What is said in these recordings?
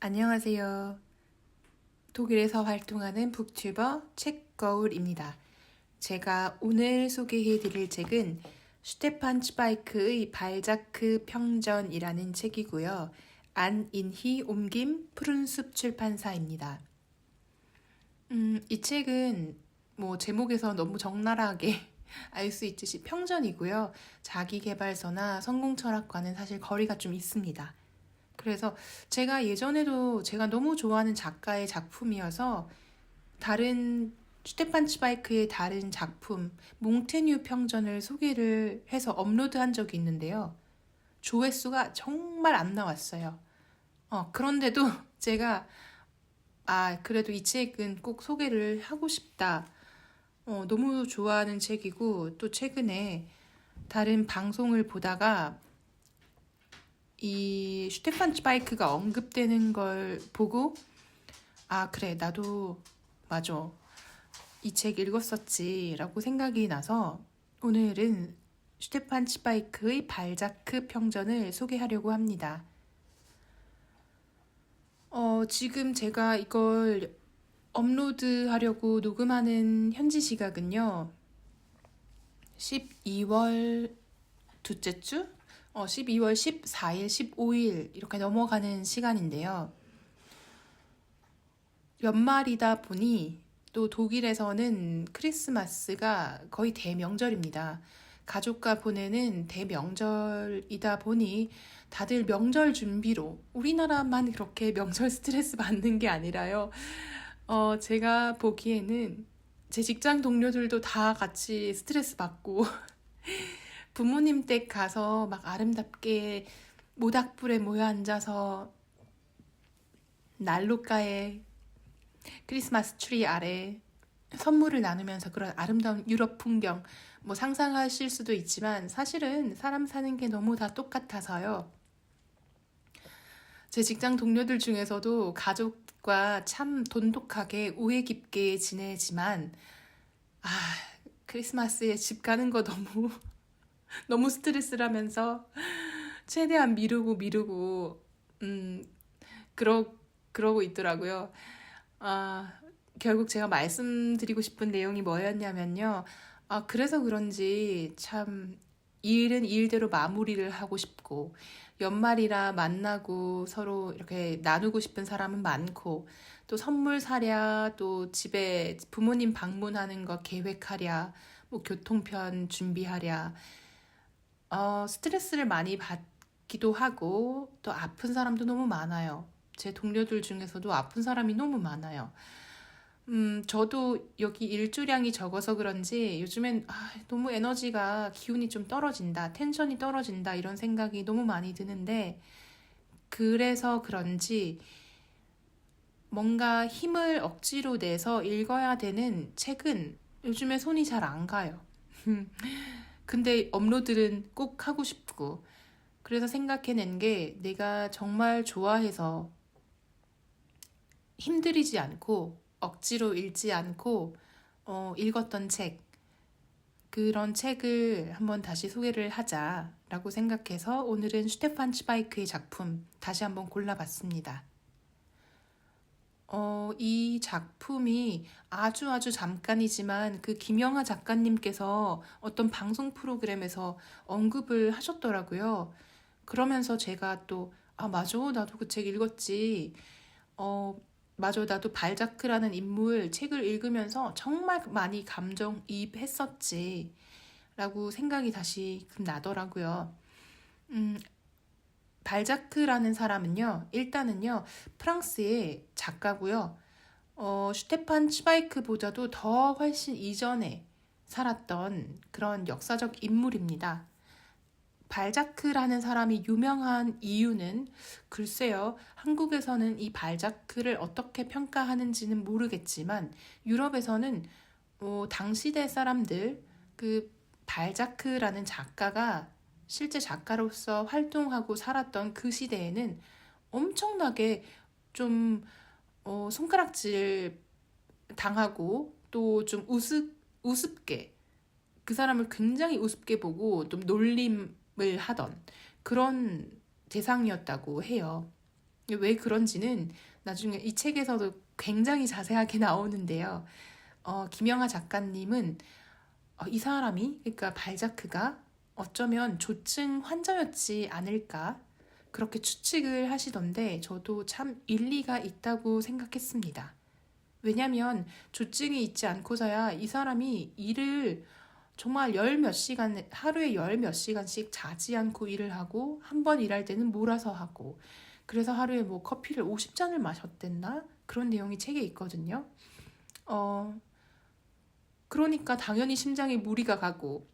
안녕하세요. 독일에서 활동하는 북튜버 책거울입니다. 제가 오늘 소개해드릴 책은 슈테판 츠바이크의 발자크 평전이라는 책이고요. 안인희 옮김 푸른숲 출판사입니다. 이 책은 제목에서 너무 적나라하게 알 수 있듯이 평전이고요. 자기계발서나 성공철학과는 사실 거리가 좀 있습니다. 그래서 제가 예전에도 제가 너무 좋아하는 작가의 작품이어서 다른 슈테판 츠바이크의 다른 작품 몽테뉴 평전을 소개를 해서 업로드한 적이 있는데요. 조회수가 정말 안 나왔어요. 그런데도 제가 그래도 이 책은 꼭 소개를 하고 싶다. 너무 좋아하는 책이고 또 최근에 다른 방송을 보다가 이 슈테판 츠바이크가 언급되는 걸 보고 그래 나도 맞아 이 책 읽었었지 라고 생각이 나서 오늘은 슈테판 츠바이크의 발자크 평전을 소개하려고 합니다. 지금 제가 이걸 업로드하려고 녹음하는 현지 시각은요 12월 둘째 주? 12월 14일, 15일 이렇게 넘어가는 시간인데요. 연말이다 보니 또 독일에서는 크리스마스가 거의 대명절입니다. 가족과 보내는 대명절이다 보니 다들 명절 준비로 우리나라만 그렇게 명절 스트레스 받는 게 아니라요. 제가 보기에는 제 직장 동료들도 다 같이 스트레스 받고 부모님 댁 가서 막 아름답게 모닥불에 모여 앉아서 난로가에 크리스마스 트리 아래 선물을 나누면서 그런 아름다운 유럽 풍경 상상하실 수도 있지만 사실은 사람 사는 게 너무 다 똑같아서요. 제 직장 동료들 중에서도 가족과 참 돈독하게 오해 깊게 지내지만 크리스마스에 집 가는 거 너무 너무 스트레스라면서 최대한 미루고 그러고 있더라고요. 결국 제가 말씀드리고 싶은 내용이 뭐였냐면요. 그래서 그런지 참 일은 일대로 마무리를 하고 싶고 연말이라 만나고 서로 이렇게 나누고 싶은 사람은 많고 또 선물 사랴 또 집에 부모님 방문하는 거 계획하랴 교통편 준비하랴 스트레스를 많이 받기도 하고 또 아픈 사람도 너무 많아요. 제 동료들 중에서도 아픈 사람이 너무 많아요. 저도 여기 일주량이 적어서 그런지 요즘엔 너무 에너지가 기운이 좀 떨어진다, 텐션이 떨어진다 이런 생각이 너무 많이 드는데 그래서 그런지 뭔가 힘을 억지로 내서 읽어야 되는 책은 요즘에 손이 잘 안 가요. 근데 업로드는 꼭 하고 싶고 그래서 생각해낸 게 내가 정말 좋아해서 힘들이지 않고 억지로 읽지 않고 읽었던 책 그런 책을 한번 다시 소개를 하자라고 생각해서 오늘은 슈테판 츠바이크의 작품 다시 한번 골라봤습니다. 이 작품이 아주 잠깐이지만 그 김영하 작가님께서 어떤 방송 프로그램에서 언급을 하셨더라고요. 그러면서 제가 또 맞아 나도 그 책 읽었지. 맞아 나도 발자크라는 인물 책을 읽으면서 정말 많이 감정이입했었지 라고 생각이 다시 나더라고요. 발자크라는 사람은요, 일단은요, 프랑스의 작가고요. 슈테판 츠바이크보다도 더 훨씬 이전에 살았던 그런 역사적 인물입니다. 발자크라는 사람이 유명한 이유는 글쎄요, 한국에서는 이 발자크를 어떻게 평가하는지는 모르겠지만 유럽에서는 당시대 사람들 그 발자크라는 작가가 실제 작가로서 활동하고 살았던 그 시대에는 엄청나게 좀 손가락질 당하고 또 좀 우습게 그 사람을 굉장히 우습게 보고 좀 놀림을 하던 그런 대상이었다고 해요. 왜 그런지는 나중에 이 책에서도 굉장히 자세하게 나오는데요. 김영하 작가님은 이 사람이, 그러니까 발자크가 어쩌면 조증 환자였지 않을까 그렇게 추측을 하시던데 저도 참 일리가 있다고 생각했습니다. 왜냐면 조증이 있지 않고서야 이 사람이 일을 정말 열 몇 시간, 하루에 열 몇 시간씩 자지 않고 일을 하고 한 번 일할 때는 몰아서 하고 그래서 하루에 뭐 커피를 50잔을 마셨댔나? 그런 내용이 책에 있거든요. 어, 그러니까 당연히 심장에 무리가 가고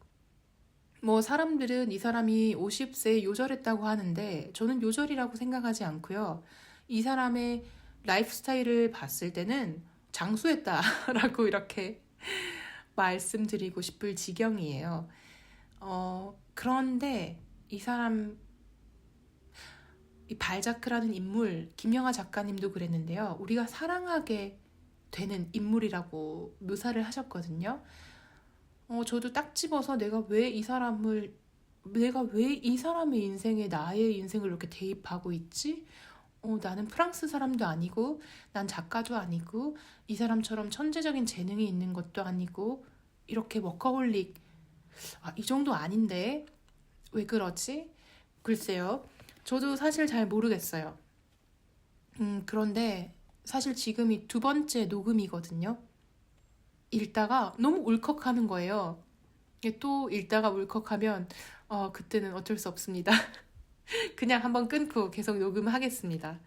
뭐 사람들은 이 사람이 50세에 요절했다고 하는데 저는 요절이라고 생각하지 않고요. 이 사람의 라이프 스타일을 봤을 때는 장수했다라고 이렇게 말씀드리고 싶을 지경이에요. 그런데 이 사람, 이 발자크라는 인물, 김영하 작가님도 그랬는데요. 우리가 사랑하게 되는 인물이라고 묘사를 하셨거든요. 저도 딱 집어서 내가 왜 이 사람의 인생에 나의 인생을 이렇게 대입하고 있지? 나는 프랑스 사람도 아니고, 난 작가도 아니고, 이 사람처럼 천재적인 재능이 있는 것도 아니고, 이렇게 워커홀릭, 이 정도 아닌데, 왜 그러지? 글쎄요. 저도 사실 잘 모르겠어요. 그런데 사실 지금이 두 번째 녹음이거든요. 읽다가 너무 울컥하는 거예요. 또 읽다가 울컥하면 그때는 어쩔 수 없습니다. 그냥 한번 끊고 계속 녹음하겠습니다.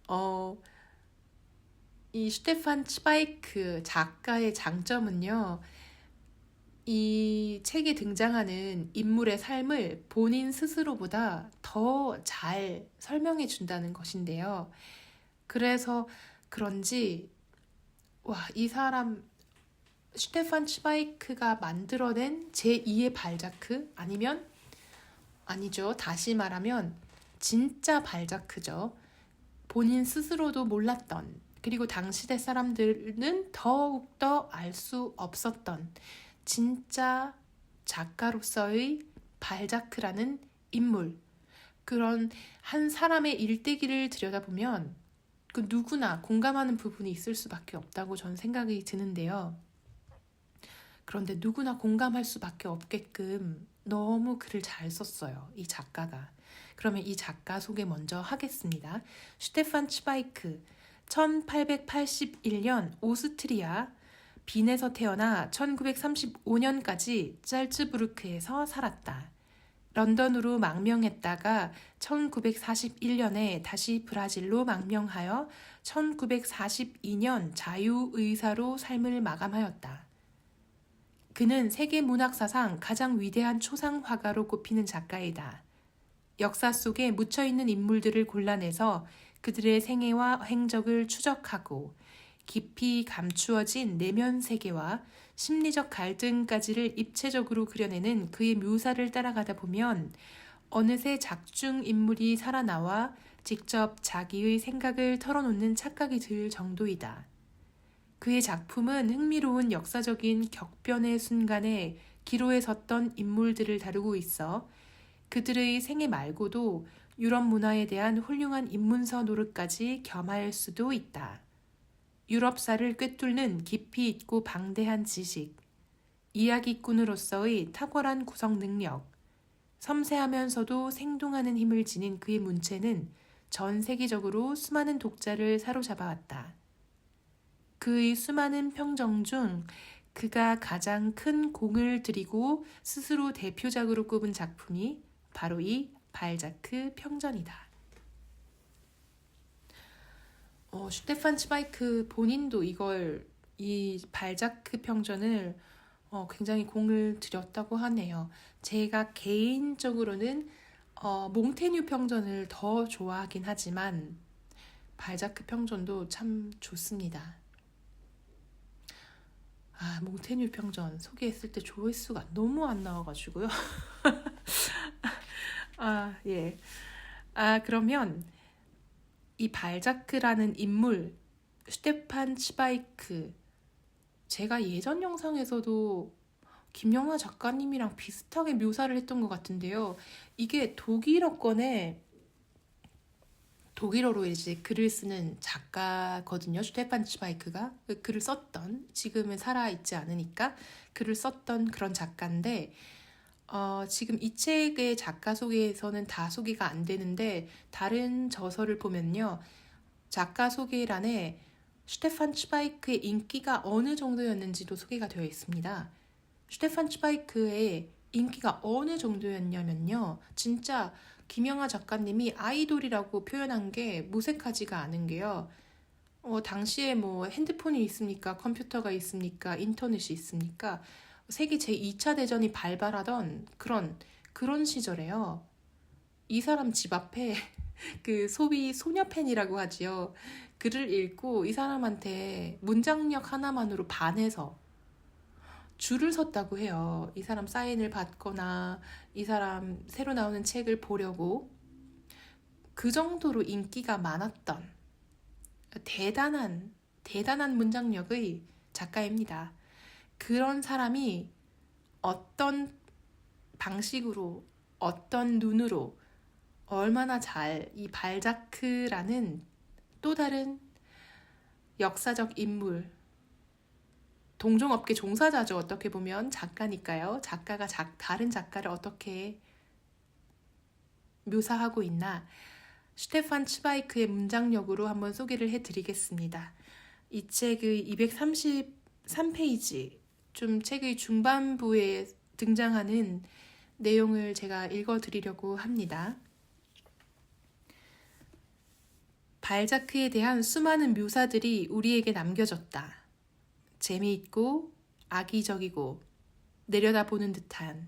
어, 이 슈테판 츠바이크 작가의 장점은요. 이 책에 등장하는 인물의 삶을 본인 스스로보다 더 잘 설명해 준다는 것인데요. 그래서 그런지 이 사람 슈테판 츠바이크가 만들어낸 제2의 발자크 아니면 아니죠. 다시 말하면 진짜 발자크죠. 본인 스스로도 몰랐던 그리고 당시대 사람들은 더욱더 알 수 없었던 진짜 작가로서의 발자크라는 인물. 그런 한 사람의 일대기를 들여다보면 그 누구나 공감하는 부분이 있을 수밖에 없다고 저는 생각이 드는데요. 그런데 누구나 공감할 수밖에 없게끔 너무 글을 잘 썼어요. 이 작가가. 그러면 이 작가 소개 먼저 하겠습니다. 슈테판 츠바이크 1881년 오스트리아 빈에서 태어나 1935년까지 짤츠부르크에서 살았다. 런던으로 망명했다가 1941년에 다시 브라질로 망명하여 1942년 자유의사로 삶을 마감하였다. 그는 세계 문학사상 가장 위대한 초상 화가로 꼽히는 작가이다. 역사 속에 묻혀있는 인물들을 골라내서 그들의 생애와 행적을 추적하고 깊이 감추어진 내면 세계와 심리적 갈등까지를 입체적으로 그려내는 그의 묘사를 따라가다 보면 어느새 작중 인물이 살아나와 직접 자기의 생각을 털어놓는 착각이 들 정도이다. 그의 작품은 흥미로운 역사적인 격변의 순간에 기로에 섰던 인물들을 다루고 있어 그들의 생애 말고도 유럽 문화에 대한 훌륭한 입문서 노릇까지 겸할 수도 있다. 유럽사를 꿰뚫는 깊이 있고 방대한 지식, 이야기꾼으로서의 탁월한 구성 능력, 섬세하면서도 생동하는 힘을 지닌 그의 문체는 전 세계적으로 수많은 독자를 사로잡아왔다. 그의 수많은 평정 중 그가 가장 큰 공을 들이고 스스로 대표작으로 꼽은 작품이 바로 이 발자크 평전이다. 슈테판 츠바이크 본인도 이 발자크 평전을 굉장히 공을 들였다고 하네요. 제가 개인적으로는 몽테뉴 평전을 더 좋아하긴 하지만 발자크 평전도 참 좋습니다. 몽테뉴 평전 소개했을 때 조회수가 너무 안 나와가지고요. 예. 그러면 이 발자크라는 인물, 슈테판 츠바이크, 제가 예전 영상에서도 김영하 작가님이랑 비슷하게 묘사를 했던 것 같은데요. 이게 독일어로 이제 글을 쓰는 작가거든요. 슈테판 츠바이크가 글을 썼던, 지금은 살아있지 않으니까 글을 썼던 그런 작가인데, 지금 이 책의 작가 소개에서는 다 소개가 안 되는데, 다른 저서를 보면요, 작가 소개란에 슈테판 츠바이크의 인기가 어느 정도였는지도 소개가 되어 있습니다. 슈테판 츠바이크의 인기가 어느 정도였냐면요, 진짜 김영하 작가님이 아이돌이라고 표현한 게 무색하지가 않은 게요. 당시에 뭐 핸드폰이 있습니까? 컴퓨터가 있습니까? 인터넷이 있습니까? 세계 제2차 대전이 발발하던 그런 시절에요. 이 사람 집 앞에 그 소위 소녀팬이라고 하지요. 글을 읽고 이 사람한테 문장력 하나만으로 반해서 줄을 섰다고 해요. 이 사람 사인을 받거나 이 사람 새로 나오는 책을 보려고. 그 정도로 인기가 많았던 대단한 문장력의 작가입니다. 그런 사람이 어떤 방식으로, 어떤 눈으로, 얼마나 잘 이 발자크라는 또 다른 역사적 인물, 동종업계 종사자죠. 어떻게 보면 작가니까요. 작가가 다른 작가를 어떻게 묘사하고 있나, 슈테판 츠바이크의 문장력으로 한번 소개를 해드리겠습니다. 이 책의 233페이지, 좀 책의 중반부에 등장하는 내용을 제가 읽어드리려고 합니다. 발자크에 대한 수많은 묘사들이 우리에게 남겨졌다. 재미있고 악의적이고 내려다보는 듯한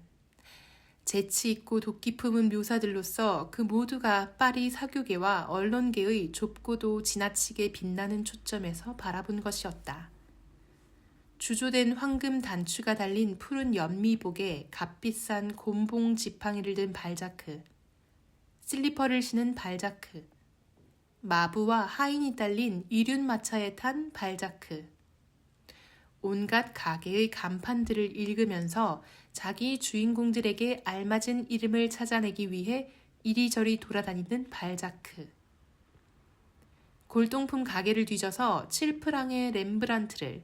재치있고 도끼 품은 묘사들로서 그 모두가 파리 사교계와 언론계의 좁고도 지나치게 빛나는 초점에서 바라본 것이었다. 주조된 황금 단추가 달린 푸른 연미복에 값비싼 곰봉 지팡이를 든 발자크, 슬리퍼를 신은 발자크, 마부와 하인이 딸린 이륜마차에 탄 발자크, 온갖 가게의 간판들을 읽으면서 자기 주인공들에게 알맞은 이름을 찾아내기 위해 이리저리 돌아다니는 발자크. 골동품 가게를 뒤져서 7프랑의 렘브란트를,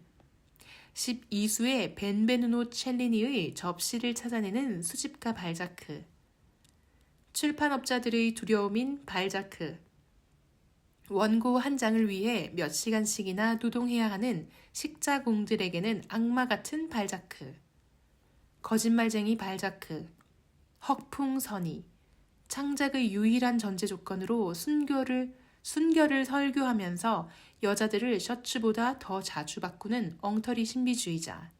12수의 벤베누노 첼리니의 접시를 찾아내는 수집가 발자크. 출판업자들의 두려움인 발자크. 원고 한 장을 위해 몇 시간씩이나 노동해야 하는 식자공들에게는 악마 같은 발자크. 거짓말쟁이 발자크. 헉풍선이. 창작의 유일한 전제 조건으로 순결을 설교하면서 여자들을 셔츠보다 더 자주 바꾸는 엉터리 신비주의자.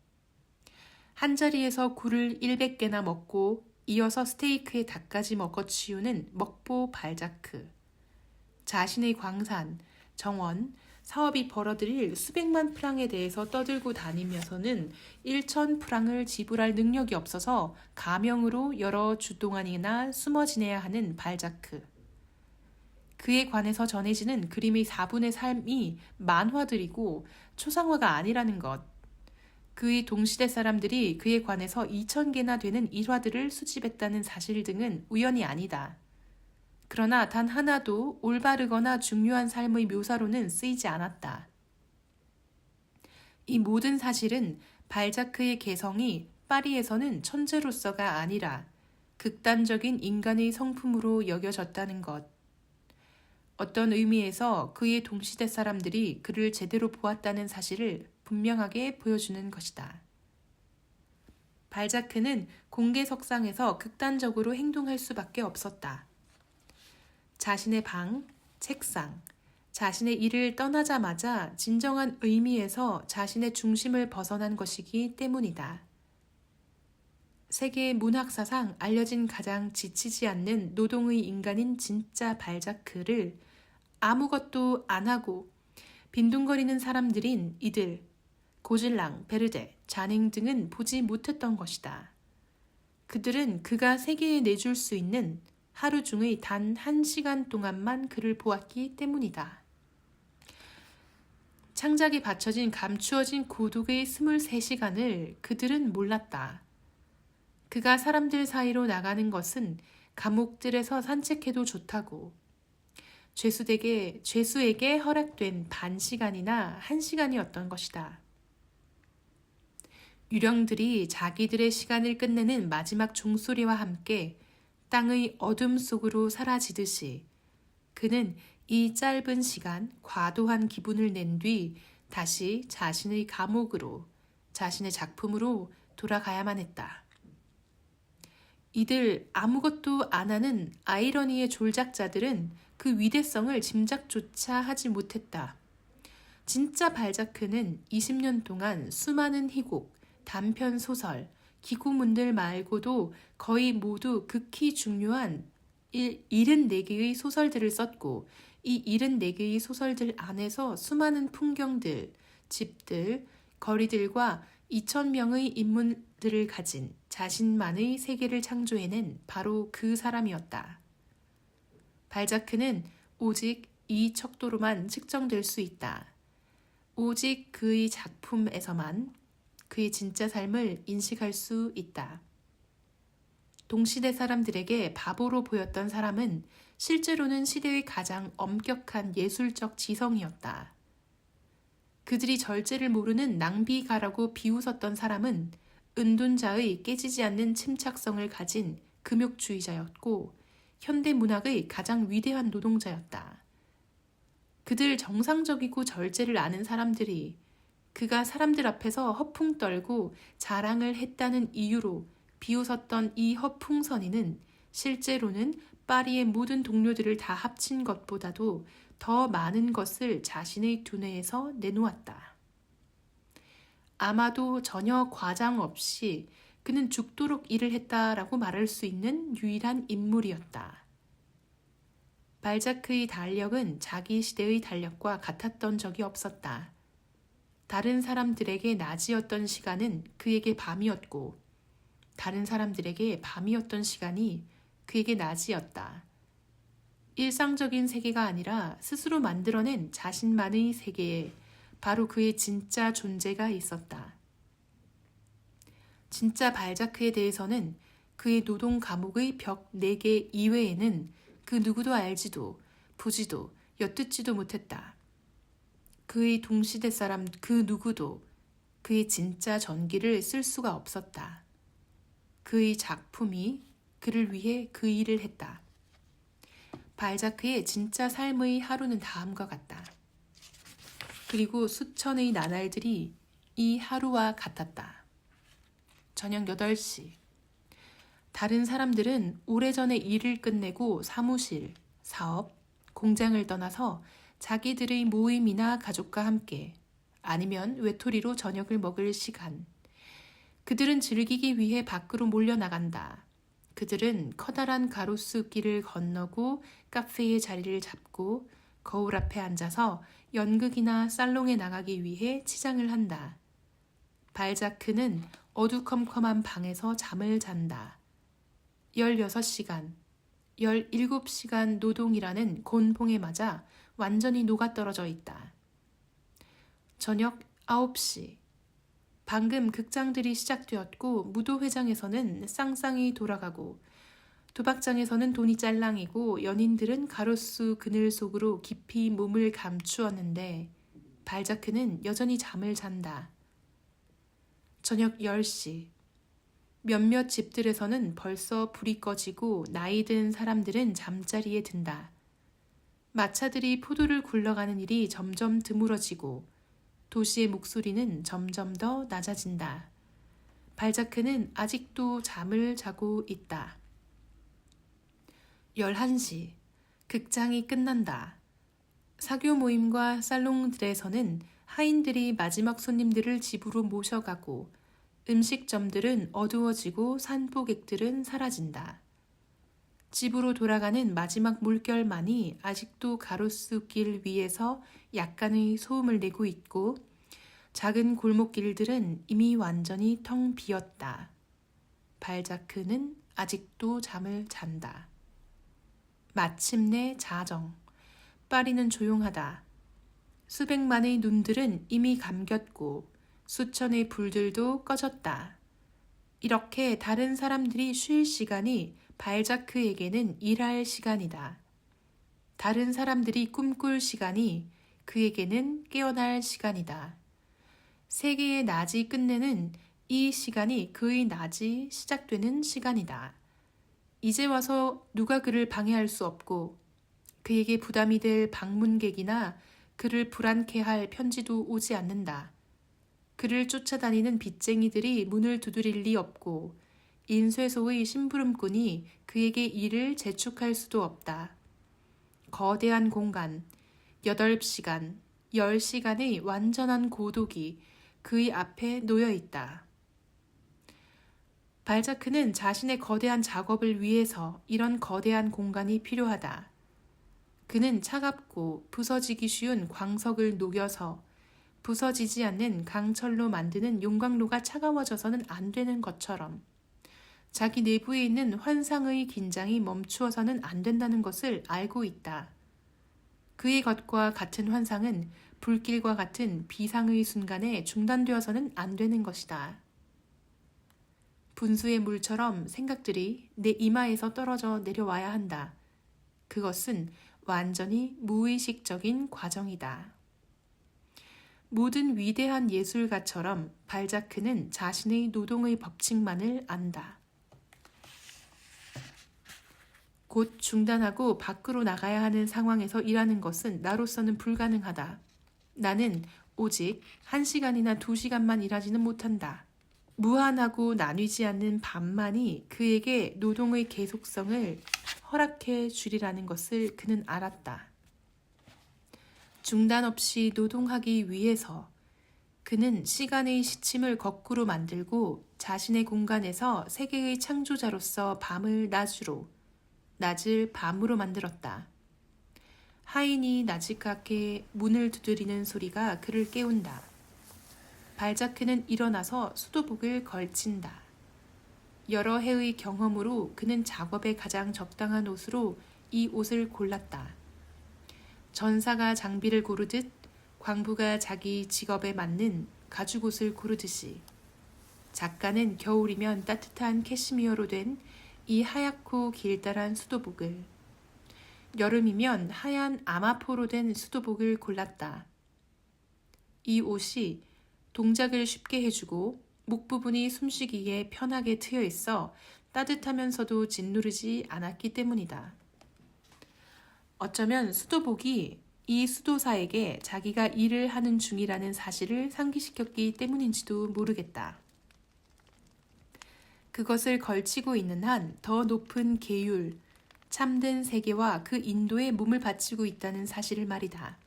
한자리에서 굴을 100개나 먹고 이어서 스테이크에 닭까지 먹어 치우는 먹보 발자크. 자신의 광산, 정원, 사업이 벌어들일 수백만 프랑에 대해서 떠들고 다니면서는 1,000프랑을 지불할 능력이 없어서 가명으로 여러 주 동안이나 숨어 지내야 하는 발자크. 그에 관해서 전해지는 그림의 4분의 3이 만화들이고 초상화가 아니라는 것. 그의 동시대 사람들이 그에 관해서 2,000개나 되는 일화들을 수집했다는 사실 등은 우연이 아니다. 그러나 단 하나도 올바르거나 중요한 삶의 묘사로는 쓰이지 않았다. 이 모든 사실은 발자크의 개성이 파리에서는 천재로서가 아니라 극단적인 인간의 성품으로 여겨졌다는 것. 어떤 의미에서 그의 동시대 사람들이 그를 제대로 보았다는 사실을 분명하게 보여주는 것이다. 발자크는 공개석상에서 극단적으로 행동할 수밖에 없었다. 자신의 방, 책상, 자신의 일을 떠나자마자 진정한 의미에서 자신의 중심을 벗어난 것이기 때문이다. 세계 문학사상 알려진 가장 지치지 않는 노동의 인간인 진짜 발자크를 아무것도 안 하고 빈둥거리는 사람들인 이들, 고질랑, 베르데, 자냉 등은 보지 못했던 것이다. 그들은 그가 세계에 내줄 수 있는 하루 중의 단 1시간 동안만 그를 보았기 때문이다. 창작에 바쳐진 감추어진 고독의 23시간을 그들은 몰랐다. 그가 사람들 사이로 나가는 것은 감옥들에서 산책해도 좋다고, 죄수에게 허락된 반 시간이나 한 시간이었던 것이다. 유령들이 자기들의 시간을 끝내는 마지막 종소리와 함께 땅의 어둠 속으로 사라지듯이 그는 이 짧은 시간 과도한 기분을 낸 뒤 다시 자신의 감옥으로, 자신의 작품으로 돌아가야만 했다. 이들 아무것도 안 하는 아이러니의 졸작자들은 그 위대성을 짐작조차 하지 못했다. 진짜 발자크는 20년 동안 수많은 희곡, 단편 소설, 기고문들 말고도 거의 모두 극히 중요한 74개의 소설들을 썼고 이 74개의 소설들 안에서 수많은 풍경들, 집들, 거리들과 2,000명의 인물들을 가진 자신만의 세계를 창조해낸 바로 그 사람이었다. 발자크는 오직 이 척도로만 측정될 수 있다. 오직 그의 작품에서만 그의 진짜 삶을 인식할 수 있다. 동시대 사람들에게 바보로 보였던 사람은 실제로는 시대의 가장 엄격한 예술적 지성이었다. 그들이 절제를 모르는 낭비가라고 비웃었던 사람은 은둔자의 깨지지 않는 침착성을 가진 금욕주의자였고 현대문학의 가장 위대한 노동자였다. 그들 정상적이고 절제를 아는 사람들이 그가 사람들 앞에서 허풍 떨고 자랑을 했다는 이유로 비웃었던 이 허풍선이는 실제로는 파리의 모든 동료들을 다 합친 것보다도 더 많은 것을 자신의 두뇌에서 내놓았다. 아마도 전혀 과장 없이 그는 죽도록 일을 했다라고 말할 수 있는 유일한 인물이었다. 발자크의 달력은 자기 시대의 달력과 같았던 적이 없었다. 다른 사람들에게 낮이었던 시간은 그에게 밤이었고 다른 사람들에게 밤이었던 시간이 그에게 낮이었다. 일상적인 세계가 아니라 스스로 만들어낸 자신만의 세계에 바로 그의 진짜 존재가 있었다. 진짜 발자크에 대해서는 그의 노동 감옥의 벽 4개 이외에는 그 누구도 알지도 보지도 엿듣지도 못했다. 그의 동시대 사람 그 누구도 그의 진짜 전기를 쓸 수가 없었다. 그의 작품이 그를 위해 그 일을 했다. 발자크의 진짜 삶의 하루는 다음과 같다. 그리고 수천의 나날들이 이 하루와 같았다. 저녁 8시. 다른 사람들은 오래전에 일을 끝내고 사무실, 사업, 공장을 떠나서 자기들의 모임이나 가족과 함께 아니면 외톨이로 저녁을 먹을 시간. 그들은 즐기기 위해 밖으로 몰려나간다. 그들은 커다란 가로수 길을 건너고 카페의 자리를 잡고 거울 앞에 앉아서 연극이나 살롱에 나가기 위해 치장을 한다. 발자크는 어두컴컴한 방에서 잠을 잔다. 16시간, 17시간 노동이라는 곤봉에 맞아 완전히 녹아떨어져 있다. 저녁 9시. 방금 극장들이 시작되었고 무도회장에서는 쌍쌍이 돌아가고 도박장에서는 돈이 짤랑이고 연인들은 가로수 그늘 속으로 깊이 몸을 감추었는데 발자크는 여전히 잠을 잔다. 저녁 10시. 몇몇 집들에서는 벌써 불이 꺼지고 나이 든 사람들은 잠자리에 든다. 마차들이 포도를 굴러가는 일이 점점 드물어지고 도시의 목소리는 점점 더 낮아진다. 발자크는 아직도 잠을 자고 있다. 11시. 극장이 끝난다. 사교 모임과 살롱들에서는 하인들이 마지막 손님들을 집으로 모셔가고 음식점들은 어두워지고 산보객들은 사라진다. 집으로 돌아가는 마지막 물결만이 아직도 가로수길 위에서 약간의 소음을 내고 있고 작은 골목길들은 이미 완전히 텅 비었다. 발자크는 아직도 잠을 잔다. 마침내 자정. 파리는 조용하다. 수백만의 눈들은 이미 감겼고 수천의 불들도 꺼졌다. 이렇게 다른 사람들이 쉴 시간이 발자크에게는 일할 시간이다. 다른 사람들이 꿈꿀 시간이 그에게는 깨어날 시간이다. 세계의 낮이 끝내는 이 시간이 그의 낮이 시작되는 시간이다. 이제 와서 누가 그를 방해할 수 없고 그에게 부담이 될 방문객이나 그를 불안케 할 편지도 오지 않는다. 그를 쫓아다니는 빚쟁이들이 문을 두드릴 리 없고 인쇄소의 심부름꾼이 그에게 일을 재촉할 수도 없다. 거대한 공간, 8시간, 10시간의 완전한 고독이 그의 앞에 놓여 있다. 발자크는 자신의 거대한 작업을 위해서 이런 거대한 공간이 필요하다. 그는 차갑고 부서지기 쉬운 광석을 녹여서 부서지지 않는 강철로 만드는 용광로가 차가워져서는 안 되는 것처럼 자기 내부에 있는 환상의 긴장이 멈추어서는 안 된다는 것을 알고 있다. 그의 것과 같은 환상은 불길과 같은 비상의 순간에 중단되어서는 안 되는 것이다. 분수의 물처럼 생각들이 내 이마에서 떨어져 내려와야 한다. 그것은 완전히 무의식적인 과정이다. 모든 위대한 예술가처럼 발자크는 자신의 노동의 법칙만을 안다. 곧 중단하고 밖으로 나가야 하는 상황에서 일하는 것은 나로서는 불가능하다. 나는 오직 1시간이나 2시간만 일하지는 못한다. 무한하고 나뉘지 않는 밤만이 그에게 노동의 계속성을 허락해 주리라는 것을 그는 알았다. 중단 없이 노동하기 위해서 그는 시간의 시침을 거꾸로 만들고 자신의 공간에서 세계의 창조자로서 밤을 낮으로, 낮을 밤으로 만들었다. 하인이 나직하게 문을 두드리는 소리가 그를 깨운다. 발자크는 일어나서 수도복을 걸친다. 여러 해의 경험으로 그는 작업에 가장 적당한 옷으로 이 옷을 골랐다. 전사가 장비를 고르듯 광부가 자기 직업에 맞는 가죽옷을 고르듯이 작가는 겨울이면 따뜻한 캐시미어로 된 이 하얗고 길다란 수도복을, 여름이면 하얀 아마포로 된 수도복을 골랐다. 이 옷이 동작을 쉽게 해주고 목 부분이 숨쉬기에 편하게 트여 있어 따뜻하면서도 짓누르지 않았기 때문이다. 어쩌면 수도복이 이 수도사에게 자기가 일을 하는 중이라는 사실을 상기시켰기 때문인지도 모르겠다. 그것을 걸치고 있는 한 더 높은 계율, 참된 세계와 그 인도에 몸을 바치고 있다는 사실을 말이다.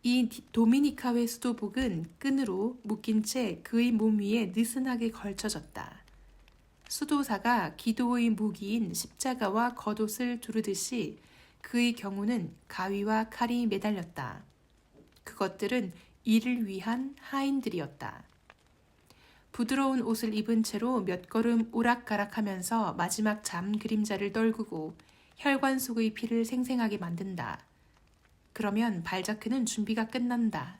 이 도미니카회 수도복은 끈으로 묶인 채 그의 몸 위에 느슨하게 걸쳐졌다. 수도사가 기도의 무기인 십자가와 겉옷을 두르듯이 그의 경우는 가위와 칼이 매달렸다. 그것들은 이를 위한 하인들이었다. 부드러운 옷을 입은 채로 몇 걸음 오락가락하면서 마지막 잠 그림자를 떨구고 혈관 속의 피를 생생하게 만든다. 그러면 발자크는 준비가 끝난다.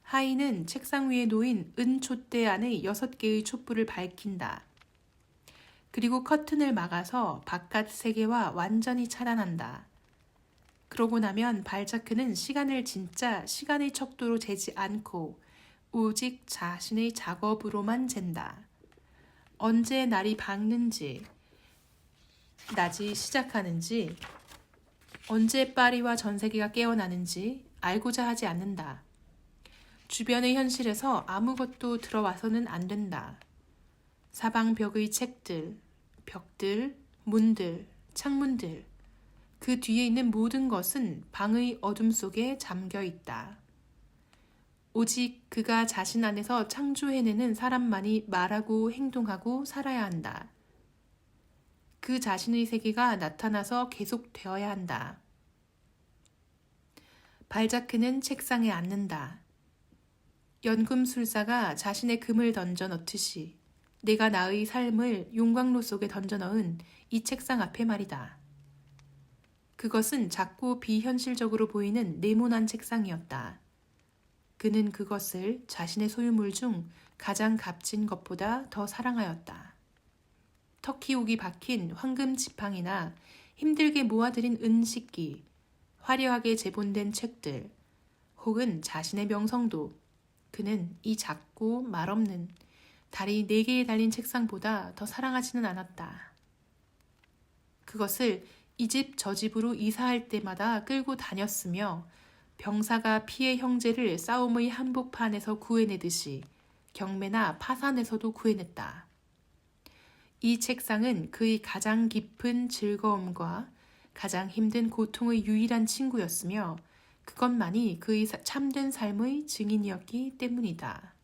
하인은 책상 위에 놓인 은 촛대 안의 6개의 촛불을 밝힌다. 그리고 커튼을 막아서 바깥 세계와 완전히 차단한다. 그러고 나면 발자크는 시간을 진짜 시간의 척도로 재지 않고 오직 자신의 작업으로만 잰다. 언제 날이 밝는지, 낮이 시작하는지, 언제 파리와 전 세계가 깨어나는지 알고자 하지 않는다. 주변의 현실에서 아무것도 들어와서는 안 된다. 사방 벽의 책들, 벽들, 문들, 창문들, 그 뒤에 있는 모든 것은 방의 어둠 속에 잠겨 있다. 오직 그가 자신 안에서 창조해내는 사람만이 말하고 행동하고 살아야 한다. 그 자신의 세계가 나타나서 계속되어야 한다. 발자크는 책상에 앉는다. 연금술사가 자신의 금을 던져 넣듯이 내가 나의 삶을 용광로 속에 던져 넣은 이 책상 앞에 말이다. 그것은 작고 비현실적으로 보이는 네모난 책상이었다. 그는 그것을 자신의 소유물 중 가장 값진 것보다 더 사랑하였다. 터키옥이 박힌 황금 지팡이나 힘들게 모아들인 은식기, 화려하게 제본된 책들, 혹은 자신의 명성도 그는 이 작고 말없는 다리 4개에 달린 책상보다 더 사랑하지는 않았다. 그것을 이 집 저 집으로 이사할 때마다 끌고 다녔으며 병사가 피해 형제를 싸움의 한복판에서 구해내듯이 경매나 파산에서도 구해냈다. 이 책상은 그의 가장 깊은 즐거움과 가장 힘든 고통의 유일한 친구였으며 그것만이 그의 참된 삶의 증인이었기 때문이다.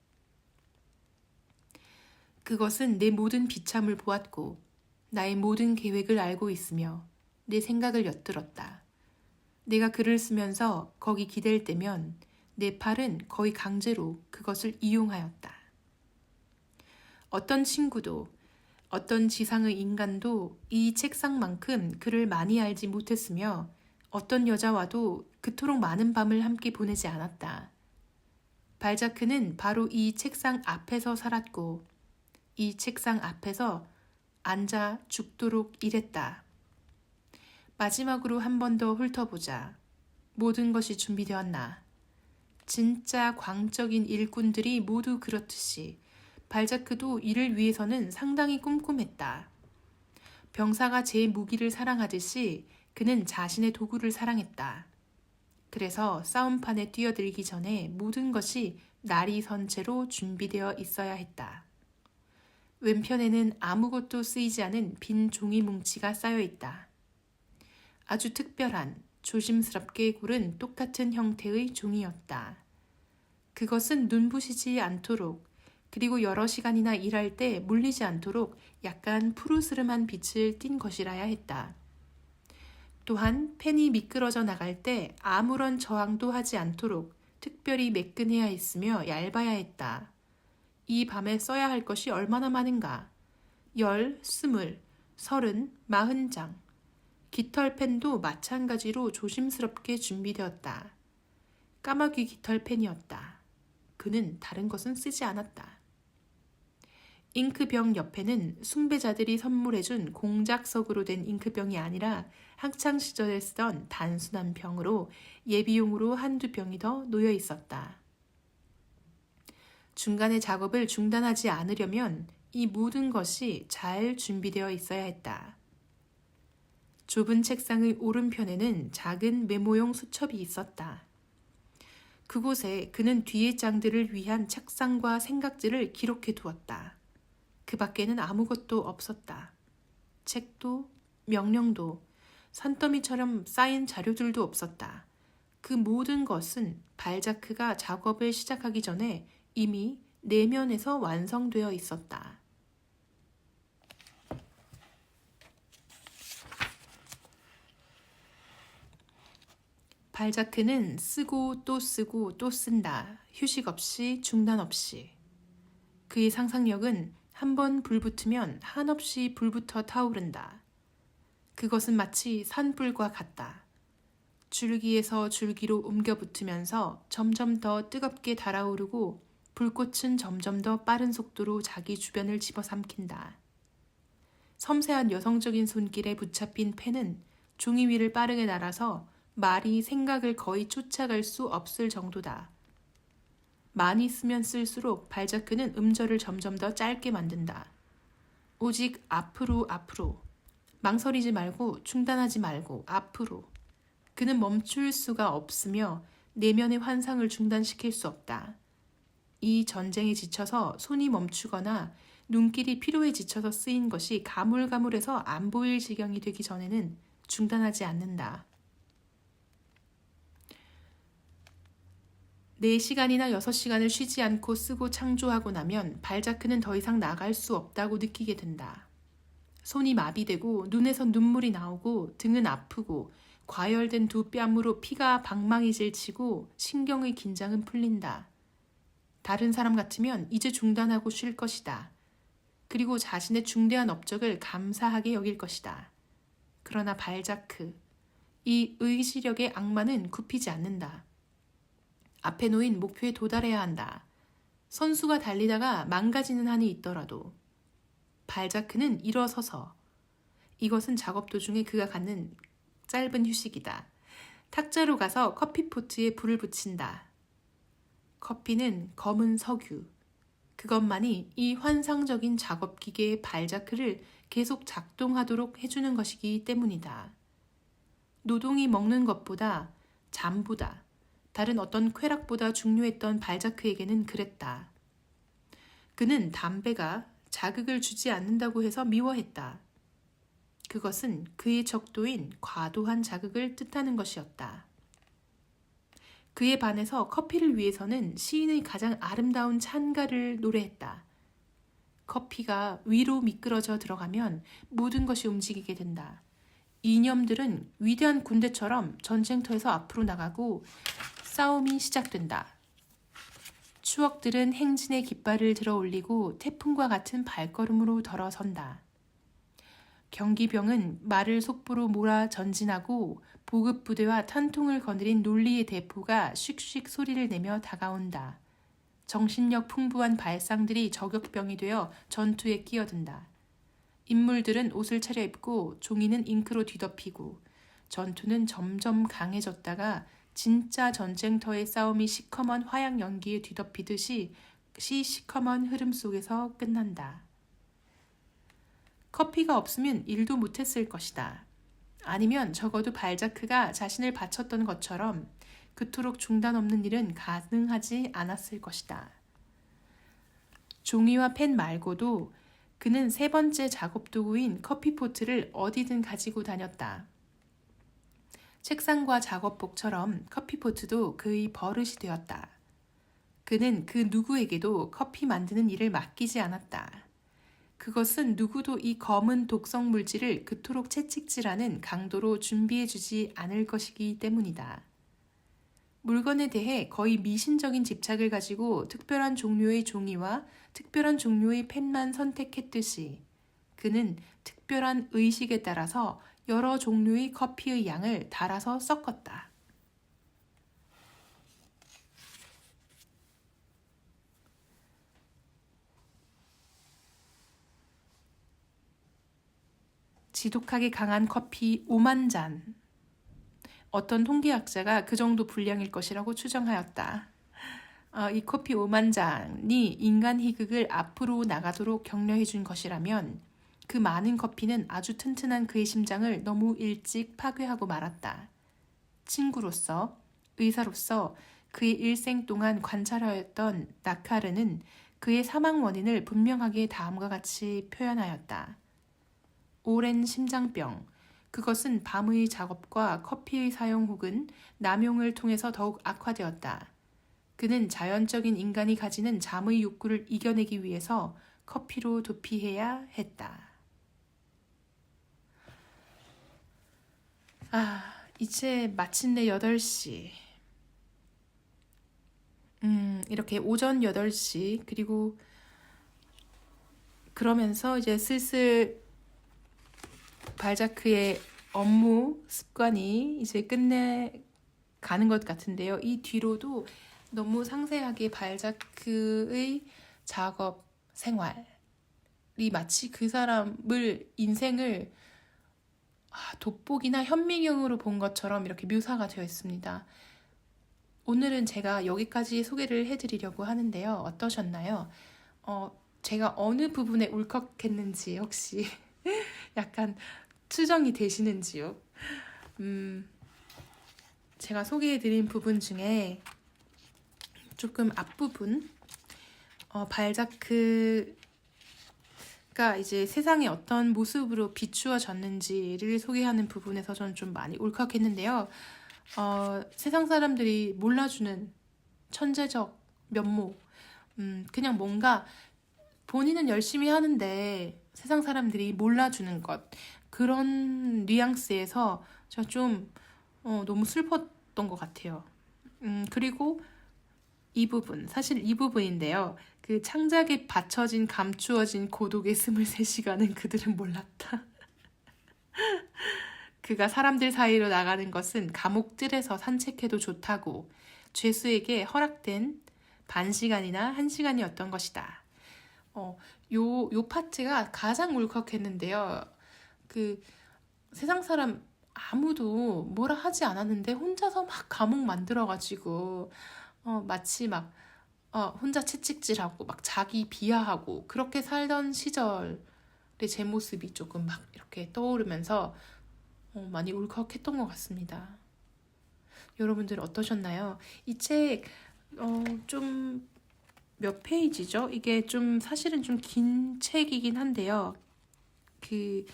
그것은 내 모든 비참을 보았고 나의 모든 계획을 알고 있으며 내 생각을 엿들었다. 내가 글을 쓰면서 거기 기댈 때면 내 팔은 거의 강제로 그것을 이용하였다. 어떤 친구도 어떤 지상의 인간도 이 책상만큼 그를 많이 알지 못했으며 어떤 여자와도 그토록 많은 밤을 함께 보내지 않았다. 발자크는 바로 이 책상 앞에서 살았고 이 책상 앞에서 앉아 죽도록 일했다. 마지막으로 한 번 더 훑어보자. 모든 것이 준비되었나? 진짜 광적인 일꾼들이 모두 그렇듯이 발자크도 이를 위해서는 상당히 꼼꼼했다. 병사가 제 무기를 사랑하듯이 그는 자신의 도구를 사랑했다. 그래서 싸움판에 뛰어들기 전에 모든 것이 날이 선 채로 준비되어 있어야 했다. 왼편에는 아무것도 쓰이지 않은 빈 종이 뭉치가 쌓여 있다. 아주 특별한 조심스럽게 고른 똑같은 형태의 종이였다. 그것은 눈부시지 않도록 그리고 여러 시간이나 일할 때 물리지 않도록 약간 푸르스름한 빛을 띤 것이라야 했다. 또한 펜이 미끄러져 나갈 때 아무런 저항도 하지 않도록 특별히 매끈해야 했으며 얇아야 했다. 이 밤에 써야 할 것이 얼마나 많은가? 10, 20, 30, 40장. 깃털펜도 마찬가지로 조심스럽게 준비되었다. 까마귀 깃털펜이었다. 그는 다른 것은 쓰지 않았다. 잉크병 옆에는 숭배자들이 선물해준 공작석으로 된 잉크병이 아니라 학창시절에 쓰던 단순한 병으로 예비용으로 한두 병이 더 놓여 있었다. 중간에 작업을 중단하지 않으려면 이 모든 것이 잘 준비되어 있어야 했다. 좁은 책상의 오른편에는 작은 메모용 수첩이 있었다. 그곳에 그는 뒤의 장들을 위한 책상과 생각지를 기록해 두었다. 그 밖에는 아무것도 없었다. 책도 명령도 산더미처럼 쌓인 자료들도 없었다. 그 모든 것은 발자크가 작업을 시작하기 전에 이미 내면에서 완성되어 있었다. 발자크는 쓰고 또 쓰고 또 쓴다. 휴식 없이 중단 없이. 그의 상상력은 한번 불붙으면 한없이 불붙어 타오른다. 그것은 마치 산불과 같다. 줄기에서 줄기로 옮겨 붙으면서 점점 더 뜨겁게 달아오르고 불꽃은 점점 더 빠른 속도로 자기 주변을 집어삼킨다. 섬세한 여성적인 손길에 붙잡힌 펜은 종이 위를 빠르게 날아서 말이 생각을 거의 쫓아갈 수 없을 정도다. 많이 쓰면 쓸수록 발자크는 음절을 점점 더 짧게 만든다. 오직 앞으로 앞으로. 망설이지 말고 중단하지 말고 앞으로. 그는 멈출 수가 없으며 내면의 환상을 중단시킬 수 없다. 이 전쟁에 지쳐서 손이 멈추거나 눈길이 피로에 지쳐서 쓰인 것이 가물가물해서 안 보일 지경이 되기 전에는 중단하지 않는다. 4시간이나 6시간을 쉬지 않고 쓰고 창조하고 나면 발자크는 더 이상 나갈 수 없다고 느끼게 된다. 손이 마비되고 눈에서 눈물이 나오고 등은 아프고 과열된 두 뺨으로 피가 방망이질 치고 신경의 긴장은 풀린다. 다른 사람 같으면 이제 중단하고 쉴 것이다. 그리고 자신의 중대한 업적을 감사하게 여길 것이다. 그러나 발자크, 이 의지력의 악마는 굽히지 않는다. 앞에 놓인 목표에 도달해야 한다. 선수가 달리다가 망가지는 한이 있더라도 발자크는 일어서서 이것은 작업 도중에 그가 갖는 짧은 휴식이다. 탁자로 가서 커피포트에 불을 붙인다. 커피는 검은 석유. 그것만이 이 환상적인 작업 기계의 발자크를 계속 작동하도록 해주는 것이기 때문이다. 노동이 먹는 것보다 잠보다 다른 어떤 쾌락보다 중요했던 발자크에게는 그랬다. 그는 담배가 자극을 주지 않는다고 해서 미워했다. 그것은 그의 적도인 과도한 자극을 뜻하는 것이었다. 그에 반해서 커피를 위해서는 시인의 가장 아름다운 찬가를 노래했다. 커피가 위로 미끄러져 들어가면 모든 것이 움직이게 된다. 이념들은 위대한 군대처럼 전쟁터에서 앞으로 나가고 싸움이 시작된다. 추억들은 행진의 깃발을 들어 올리고 태풍과 같은 발걸음으로 돌아선다. 경기병은 말을 속보로 몰아 전진하고 보급부대와 탄통을 거느린 논리의 대포가 슉슉 소리를 내며 다가온다. 정신력 풍부한 발상들이 저격병이 되어 전투에 끼어든다. 인물들은 옷을 차려입고 종이는 잉크로 뒤덮이고 전투는 점점 강해졌다가 진짜 전쟁터의 싸움이 시커먼 화약 연기에 뒤덮이듯이 시커먼 흐름 속에서 끝난다. 커피가 없으면 일도 못했을 것이다. 아니면 적어도 발자크가 자신을 바쳤던 것처럼 그토록 중단 없는 일은 가능하지 않았을 것이다. 종이와 펜 말고도 그는 세 번째 작업 도구인 커피포트를 어디든 가지고 다녔다. 책상과 작업복처럼 커피포트도 그의 버릇이 되었다. 그는 그 누구에게도 커피 만드는 일을 맡기지 않았다. 그것은 누구도 이 검은 독성 물질을 그토록 채찍질하는 강도로 준비해주지 않을 것이기 때문이다. 물건에 대해 거의 미신적인 집착을 가지고 특별한 종류의 종이와 특별한 종류의 펜만 선택했듯이 그는 특별한 의식에 따라서 여러 종류의 커피의 양을 달아서 섞었다. 지독하게 강한 커피 5만 잔. 어떤 통계학자가 그 정도 분량일 것이라고 추정하였다. 이 커피 5만 잔이 인간 희극을 앞으로 나가도록 격려해 준 것이라면 그 많은 커피는 아주 튼튼한 그의 심장을 너무 일찍 파괴하고 말았다. 친구로서, 의사로서 그의 일생 동안 관찰하였던 나카르는 그의 사망 원인을 분명하게 다음과 같이 표현하였다. 오랜 심장병, 그것은 밤의 작업과 커피의 사용 혹은 남용을 통해서 더욱 악화되었다. 그는 자연적인 인간이 가지는 잠의 욕구를 이겨내기 위해서 커피로 도피해야 했다. 이제 마침내 8시. 이렇게 오전 8시, 그리고 그러면서 이제 슬슬 발자크의 업무 습관이 이제 끝내가는 것 같은데요. 이 뒤로도 너무 상세하게 발자크의 작업 생활이 마치 그 사람을 인생을 돋보기나 현미경으로 본 것처럼 이렇게 묘사가 되어 있습니다. 오늘은 제가 여기까지 소개를 해드리려고 하는데요. 어떠셨나요? 제가 어느 부분에 울컥했는지 혹시 약간 추정이 되시는지요? 제가 소개해드린 부분 중에 조금 앞부분, 발자크가 이제 세상에 어떤 모습으로 비추어졌는지를 소개하는 부분에서 저는 좀 많이 울컥했는데요. 세상 사람들이 몰라주는 천재적 면모, 그냥 뭔가 본인은 열심히 하는데 세상 사람들이 몰라주는 것, 그런 뉘앙스에서 제가 좀 너무 슬펐던 것 같아요. 그리고 이 부분, 사실 이 부분인데요. 그 창작에 받쳐진 감추어진 고독의 23시간은 그들은 몰랐다. 그가 사람들 사이로 나가는 것은 감옥들에서 산책해도 좋다고 죄수에게 허락된 반시간이나 1시간이었던 것이다. 요 파트가 가장 울컥했는데요. 그 세상 사람 아무도 뭐라 하지 않았는데 혼자서 막 감옥 만들어가지고 마치 막 혼자 채찍질하고 막 자기 비하하고 그렇게 살던 시절의 제 모습이 조금 막 이렇게 떠오르면서 많이 울컥했던 것 같습니다. 여러분들 어떠셨나요? 이 책, 좀 몇 페이지죠? 이게 좀 사실은 좀 긴 책이긴 한데요. 그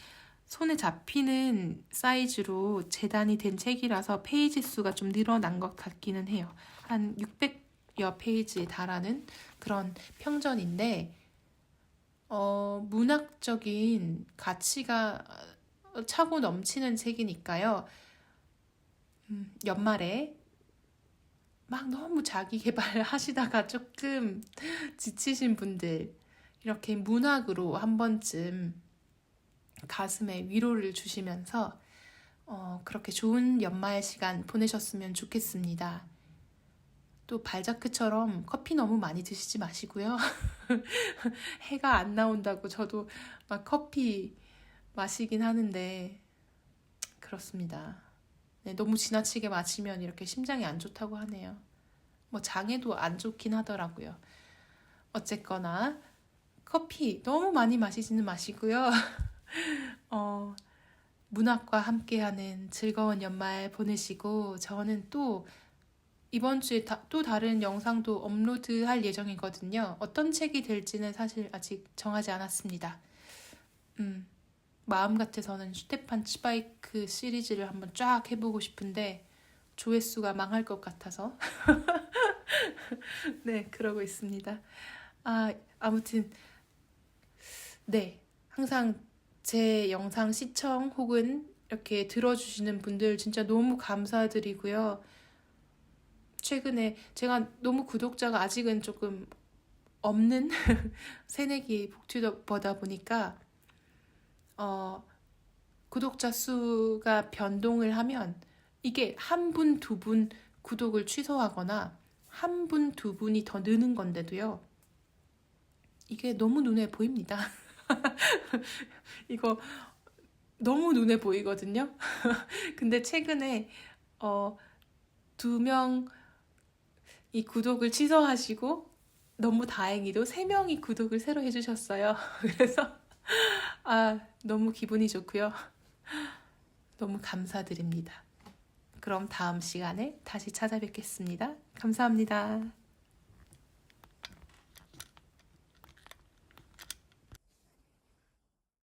손에 잡히는 사이즈로 재단이 된 책이라서 페이지 수가 좀 늘어난 것 같기는 해요. 한 600여 페이지에 달하는 그런 평전인데, 문학적인 가치가 차고 넘치는 책이니까요. 연말에 막 너무 자기 개발하시다가 조금 지치신 분들, 이렇게 문학으로 한 번쯤 가슴에 위로를 주시면서 그렇게 좋은 연말 시간 보내셨으면 좋겠습니다. 또 발자크처럼 커피 너무 많이 드시지 마시고요. 해가 안 나온다고 저도 막 커피 마시긴 하는데 그렇습니다. 네, 너무 지나치게 마시면 이렇게 심장이 안 좋다고 하네요. 뭐 장에도 안 좋긴 하더라고요. 어쨌거나 커피 너무 많이 마시지는 마시고요. 어, 문학과 함께하는 즐거운 연말 보내시고 저는 또 이번 주에 또 다른 영상도 업로드할 예정이거든요. 어떤 책이 될지는 사실 아직 정하지 않았습니다. 마음 같아서는 슈테판 치바이크 시리즈를 한번 쫙 해보고 싶은데 조회수가 망할 것 같아서 네, 그러고 있습니다. 아무튼 네, 항상 제 영상 시청 혹은 이렇게 들어주시는 분들 진짜 너무 감사드리고요. 최근에 제가 너무 구독자가 아직은 조금 없는 새내기 북튜버다 보니까 구독자 수가 변동을 하면 이게 한 분, 두 분 구독을 취소하거나 한 분, 두 분이 더 느는 건데도요. 이게 너무 눈에 보입니다. 이거 너무 눈에 보이거든요. 근데 최근에 2명이 구독을 취소하시고 너무 다행히도 3명이 구독을 새로 해주셨어요. 그래서 너무 기분이 좋고요. 너무 감사드립니다. 그럼 다음 시간에 다시 찾아뵙겠습니다. 감사합니다.